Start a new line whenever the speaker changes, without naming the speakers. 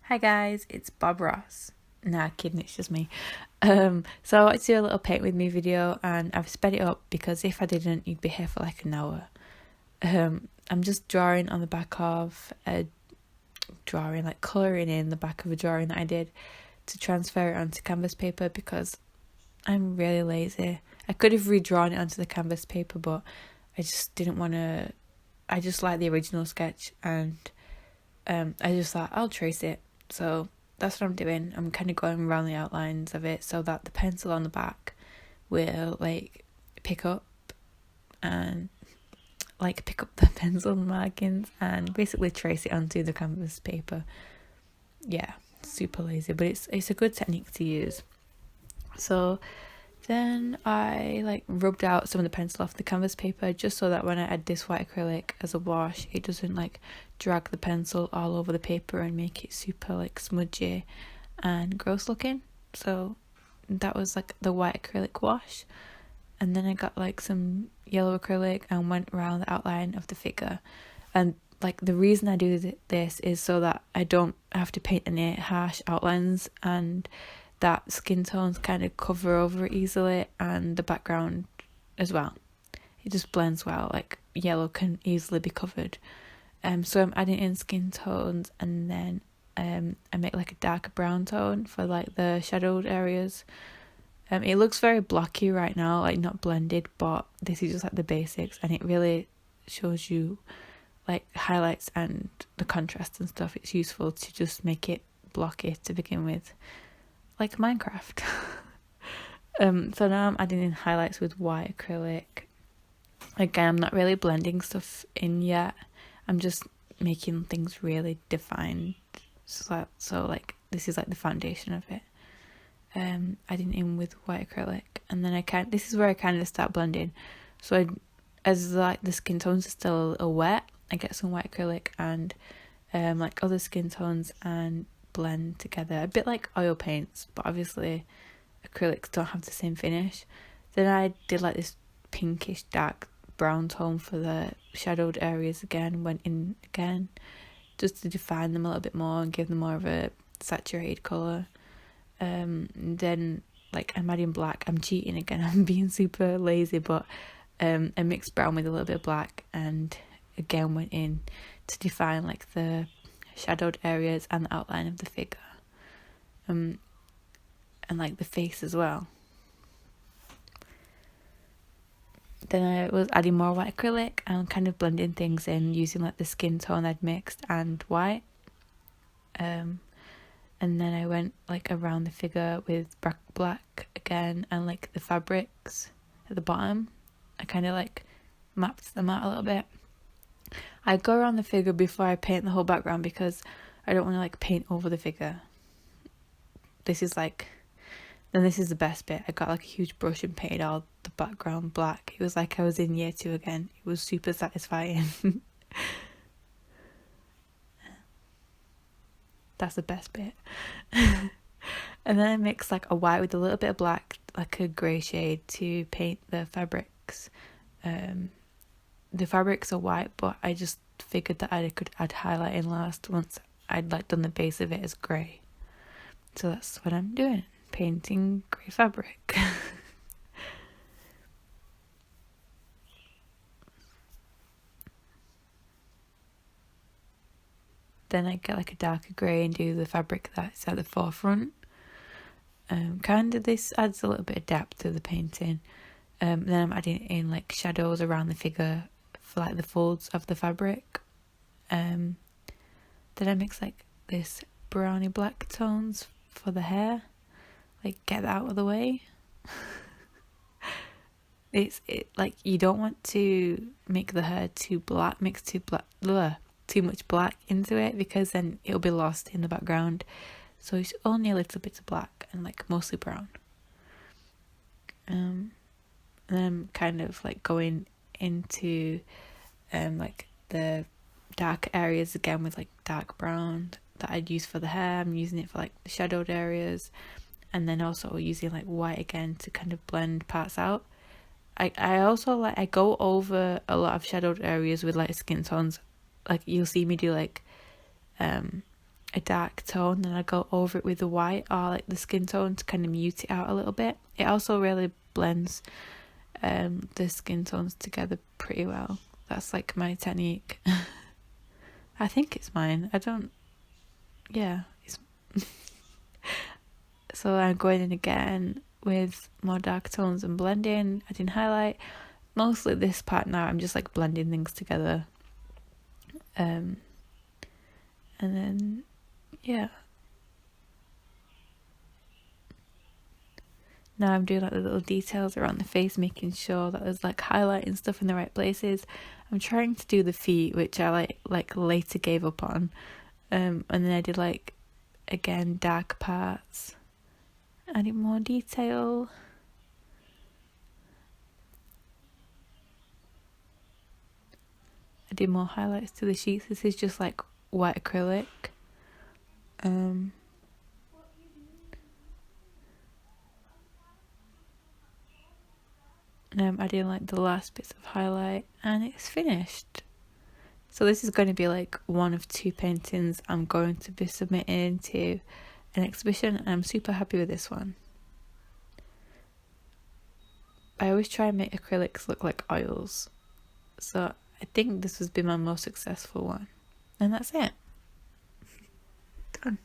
Hi guys, it's Bob Ross. Nah, kidding, it's just me. So I wanted to do a little paint with me video and I've sped it up because if I didn't, you'd be here for like an hour. I'm just drawing on the back of a drawing, like colouring in the back of a drawing that I did to transfer it onto canvas paper because I'm really lazy. I could have redrawn it onto the canvas paper, but I just didn't want to. I just like the original sketch and I just thought I'll trace it. So that's what I'm doing. I'm kind of going around the outlines of it so that the pencil on the back will like pick up the pencil markings and basically trace it onto the canvas paper. Yeah, super lazy, but it's a good technique to use. So then I rubbed out some of the pencil off the canvas paper just so that when I add this white acrylic as a wash, it doesn't drag the pencil all over the paper and make it super smudgy and gross looking. So that was the white acrylic wash. And then I got some yellow acrylic and went around the outline of the figure. And the reason I do this is so that I don't have to paint any harsh outlines and that skin tones kind of cover over it easily, and the background as well. It just blends well. Yellow can easily be covered. So I'm adding in skin tones, and then I make a darker brown tone for the shadowed areas. It looks very blocky right now, not blended, but this is just the basics, and it really shows you highlights and the contrast and stuff. It's useful to just make it blocky to begin with, like Minecraft. So now I'm adding in highlights with white acrylic. Again, I'm not really blending stuff in yet. I'm just making things really defined. So this is the foundation of it. Adding in with white acrylic, and then this is where I kind of start blending. So as the skin tones are still a little wet, I get some white acrylic and other skin tones and blend together, a bit like oil paints, but obviously acrylics don't have the same finish. Then I did this pinkish dark brown tone for the shadowed areas again, went in again just to define them a little bit more and give them more of a saturated colour. Then I'm adding black. I'm cheating again, I'm being super lazy, but I mixed brown with a little bit of black and again went in to define the shadowed areas and the outline of the figure, and the face as well. Then I was adding more white acrylic and kind of blending things in using the skin tone I'd mixed and white. And then I went around the figure with black again, and the fabrics at the bottom, I kind of mapped them out a little bit. I go around the figure before I paint the whole background because I don't want to paint over the figure. This is this is the best bit. I got a huge brush and painted all the background black. It was I was in year 2 again. It was super satisfying. That's the best bit. And then I mixed a white with a little bit of black, a grey shade, to paint the fabrics. The fabrics are white, but I just figured that I could add highlight in last once I'd done the base of it as grey. So that's what I'm doing, painting grey fabric. Then I get a darker grey and do the fabric that's at the forefront. This adds a little bit of depth to the painting. Then I'm adding in shadows around the figure for the folds of the fabric. Then I mix this browny black tones for the hair, get that out of the way. You don't want to make the hair too black, mix too much black into it, because then it'll be lost in the background. So it's only a little bit of black and mostly brown. And then I'm kind of going into the dark areas again with dark brown that I'd use for the hair. I'm using it for the shadowed areas, and then also using white again to kind of blend parts out. I also I go over a lot of shadowed areas with skin tones. You'll see me do a dark tone, then I go over it with the white or like the skin tone to kind of mute it out a little bit. It also really blends the skin tones together pretty well. That's like my technique. I think it's mine. It's so I'm going in again with more dark tones and blending, adding highlight. Mostly this part now I'm just like blending things together. And then now I'm doing like the little details around the face, making sure that there's like highlighting stuff in the right places. I'm trying to do the feet, which I like later gave up on. And then I did like, again, dark parts, adding more detail. I did more highlights to the sheets. This is just like white acrylic. And I'm adding like the last bits of highlight, and it's finished. So this is going to be like one of 2 paintings I'm going to be submitting to an exhibition, and I'm super happy with this one. I always try and make acrylics look like oils, so I think this has been my most successful one. And that's it. Done.